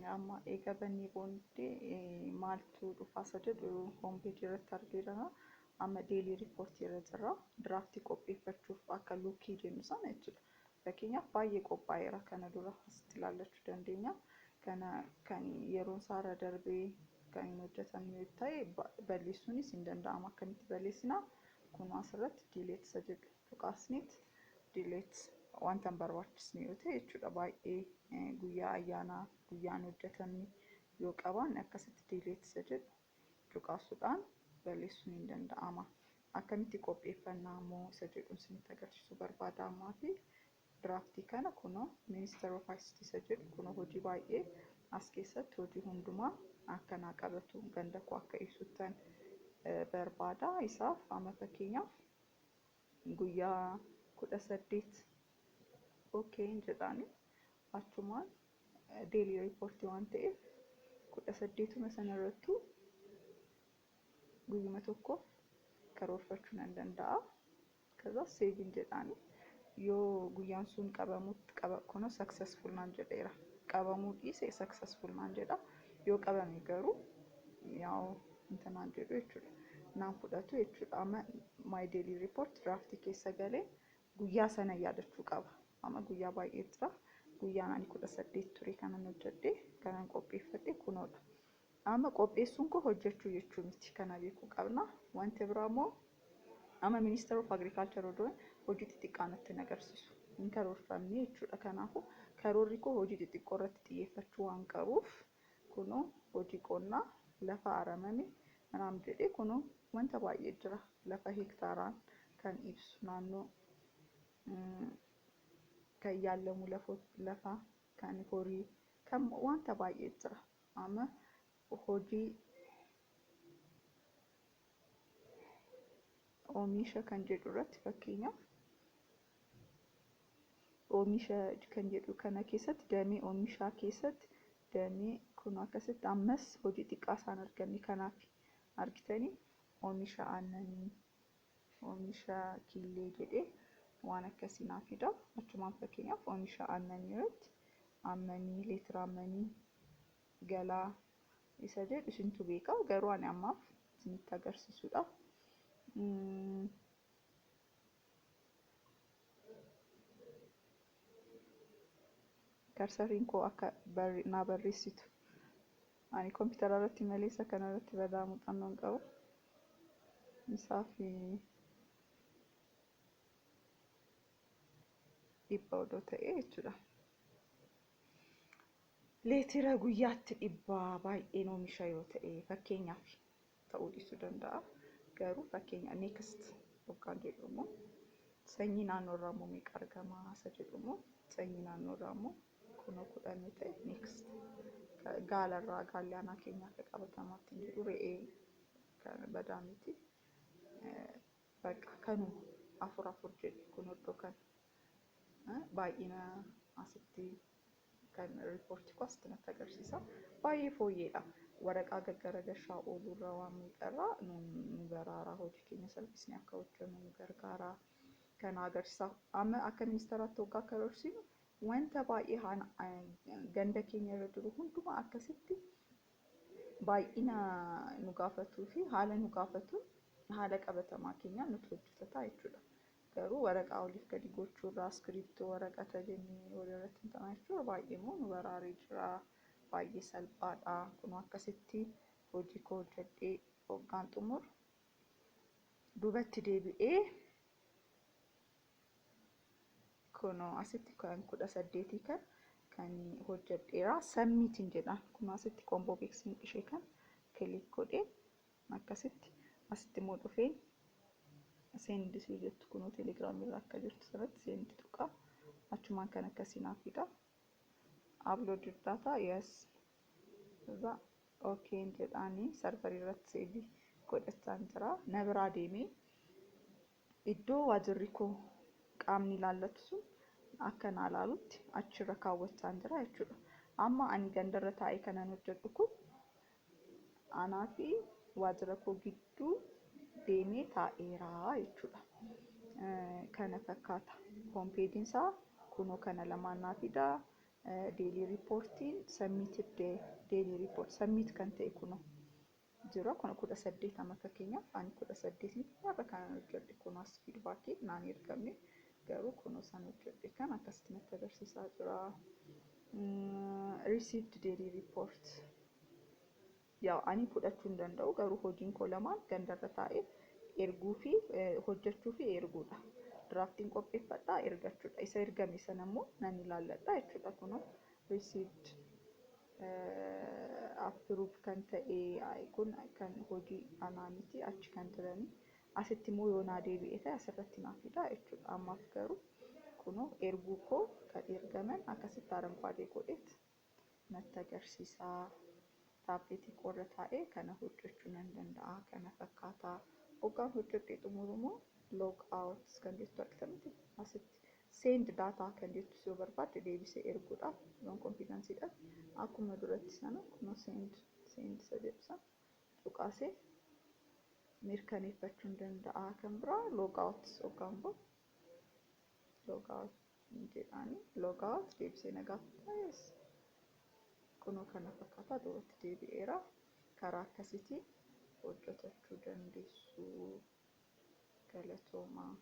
amma eega banni booddee maaltu dhufaasa jedhu homepage irratti argeera. Amma daily report irra jira. Draft qopheeffachuuf akka lookii jennu sana jechuudha. Fakkeenyaaf baay'ee qophaa'eera kana dura asitti ilaallachuu dandeenya. Kana kan yeroon isaarra darbee kan hin hojjetamne yoo ta'e balleessuunis hin danda'amu. Akkamitti balleessina? Kun asirratti delete isa jedhu tuqaasneet delete wanta hin barbaachisne yoo ta'e jechuudha. Baay'ee guyyaa ayyaanaa guyyaan hojjetamne yoo qabaanne akkasitti delete isa jedhu tuqaasuudhaan balleessuun hin danda'ama. Akkamitti qopheeffannaa immoo isa jedhuun isinitti agarsiisuu barbaada ammaa fi draaftii kana kunoo ministeera of ICT isa jedhu kunoo hojii baay'ee as keessatti hojii hundumaa akka naa qabatu ganda koo akka ibsuuttan barbaada. Isaaf amma fakkeenyaaf guyyaa 18 okay jedhaani achumaan daily report waan ta'eef 18 sana irratti guyyuma tokko karoorfachuu nan danda'a. Kaza saving jedhaani yoo guyyaan sun qabamu successful naan jedheera. Qabamuu dhiise successful naan jedha. Yoo qabame garuu yaa'u intanaan jedhu jechuudha. Naan fudhatu jechuudha. Amma my daily report draft keessa galee guyyaa sana yaadachuu qaba. Amma guyyaa baay'ee jira. Guyyaan ani 18 ture kanan hojjedhe kanan qopheeffadhe kunoodha. Amma qopheessuun koo hojjechuu jechuu miti. Kana beekuu qabna. Wanti biraa immoo amma minister of agriculture odoon hojii xixiqqaa natti agarsiisu. Hin karoorfamne jechuudha. Kanaafuu karoorri koo hojii xixiqqoo irratti xiyyeeffachuu waan qabuuf kunoo hojii qonnaa lafa aramame manaan jedhee kunoo wanta baay'ee jira. Lafa hektaaraan kan ibsu naannoo kan yaalamu lafa kan horii kan wanta baay'ee jira. Amma hojii oomisha kan jedhu irratti fakkeenyaaf oomisha kan jedhu kana keessatti damee oomishaa keessatti damee kun akkasitti ammas hojii xiqqaa isaan arganne kanaaf argitanii oomisha aannanii oomisha killee jedhee waan akkasii naaf fida. Achumaan fakkeenyaaf oomisha aannanii irratti aannanii leetira aannanii galaa isa jedhu isintu beeka. Garuu ani ammaaf isinitti agarsiisuudhaaf karsariin koo akka naa barreessitu ani kompiitara irratti malee isa kana irratti badaa muuxannoon qabu. Isaaf dhibba odoo ta'e jechuudha. Leetira guyyaatti dhibba baay'een oomisha yoo ta'e fakkeenyaaf ta'uu dhiisuu danda'a. Garuu fakkeenya next yookaan jedhamu sanyii naannoo irraa immoo meeqa argama isa jedhamu sanyii naannoo irraa immoo kunoo 10 yoo ta'e next gaala irraa gaalli aanaa keenya akka qabatamaatti hin jedhu re'ee kan badaa miti. Bakka kanuma afur jedhe kun iddoo kan baay'ina asitti kan riipoortii koo asitti natti agarsiisa. Baay'ee fooyyeedha. Waraqaa gaggaragashaa oolurraa waan miidharraa nu baraara hojii keenya salphisnee akka hojjennu nu gargaara. Kana agarsiisa. Amma akka ministeeraatti hoggaa karoorsiinu wanta baay'ee ganda keenya irra jiru hundumaa akkasitti baay'ina nu gaafatuu fi haala nu gaafatu haala qabatamaa keenyaan nuti hojjetataa jechuudha. Garuu waraqaa oliif gadi gochuurraa iskiriiptoo waraqata jennee walirratti hin taane jechuudha baay'ee immoo nu baraaree jira. Baay'ee salphaadha. Kun akkasitti hojii koo hojjedhee hoggaan xumuru duubatti deebi'ee kun asitti kan 18 kan hojjedheera submitiin jedhaan kun asitti combo beeksiin ishee kan kilik godhee akkasitti asitti immoo dhufee send jettu kun telegram irraa akka jirtu sanatti send tuqa achumaan kan akkasii naaf fida. Upload data yes za okay jedhaanii server irratti save godhachaa jira. Na biraa deemee iddoo waajirri koo qaamni ilaallatu sun akka naa ilaalutti achirra kaawwachaa jira jechuudha. Amma ani gandarra taa'ee kanan hojjedhu kun anaa fi waajira koo gidduu deemee taa'eera jechuudha. Kana fakkaata. Homepage isaa kunoo kana lamaan naa fida. daily reportiin submitted daily report submit kan ta'e kuno jira kun 18 amma fakkeenyaaf ani 18 irra kan hojjedhe kun as feedback naan ergamne garuu kun san hojjedhe kan akkasitti natti agarsiisaa jira. Received daily report yaa ani fudhachuu hin danda'u garuu hojiin koo lamaan gandarra taa'ee erguu fi hojjechuu fi erguudha. Draftiin qopheeffadhaa ergachuudha. Isa ergame sana immoo nan ilaalladha jechuudha. Kun received approved kan ta'e kun kan hojii anaaniti achi kan jirani asitti immoo yoo naa deebi'e ta'e asirratti naaf fida jechuudha. Ammaaf garuu kun erguu koo kan ergaman akkasitti aranfaadee godheet natti agarsiisaa. Taappleetii qorra taa'ee kana hojjechuu nan danda'a kana fakkaataa. Hoggaan hojjedhee xumurumoo log out kan jettu argitamti asitti send data kan jettu yoo barbaadde deebisee erguudhaaf yoon konfiidansiidhaan akkuma duratti sana kun send jedhusan tuqaasee mirkaneeffachuu danda'a. Kan biraa log out hoggaan boo log out jedhaani log out deebisee nagaa ta'es kunoo kana fakkaataa duratti deebi'eera. Karaa akkasiitiin hojjetachuu dandeessu. Galatoomaa.